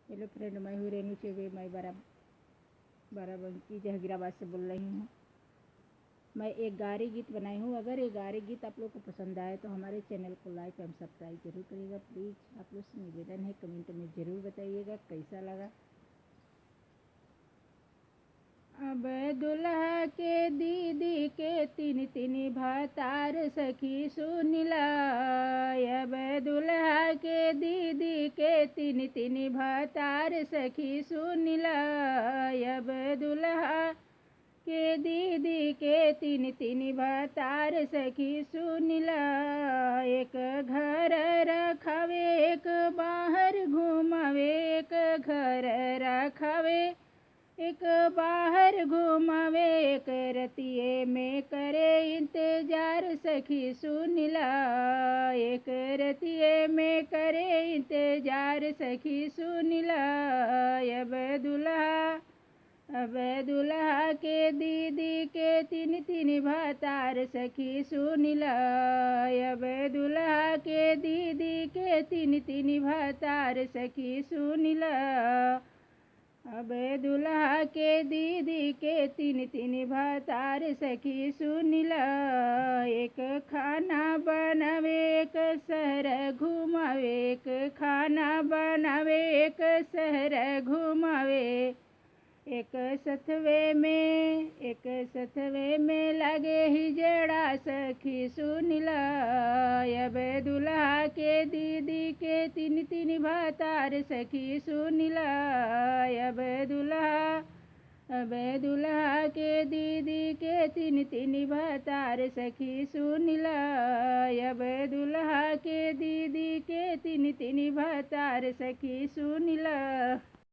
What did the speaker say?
Hello friend, मैं हूँ रेनू चौबे। मैं बाराबंकी जहांगीराबाद से बोल रही हूँ। मैं एक गारी गीत बनाई हूँ। अगर ये गारी गीत आप लोग को पसंद आए तो हमारे चैनल को लाइक एवं सब्सक्राइब जरूर करिएगा। प्लीज़ आप लोग से निवेदन है, कमेंट में ज़रूर बताइएगा कैसा लगा। अब दुल्हा के दीदी के तीन तीन भतार सखी सुनिला। अब दुल्हा के दीदी के तीन तीन भतार सखी सुनिला। अब दुल्हा के दीदी के तीन तीन भतार सखी सुनिला। एक घर रखावे, एक बाहर घुमावे, एक घर रखावे, एक बाहर घुमावे, एक रतिये में करे इंतजार सखी सुनिला। एक रतिये में करे इंतजार सखी सुनिला। अब दुल्हा के दीदी के तीन तीन भतार सखी सुनिला। अब दुल्हा के दीदी के तीन तीन भतार सखी सुनिला। अब दुल्हा के दीदी के तीन तीन भतार सखी सुनिला। एक खाना बनावे, एक शहर घुमावे, एक खाना बनावे, एक शहर घुमावे, एक सथवे में लगे ही जड़ा सखी सुनिला। अब दुल्हा के दीदी के तीन तीन भतार सखी सुनिला। अब दुल्हा के दीदी के तीन तीन भतार सखी सुनिला। अब दुल्हा के दीदी के तीन तीन भतार सखी सुनिला।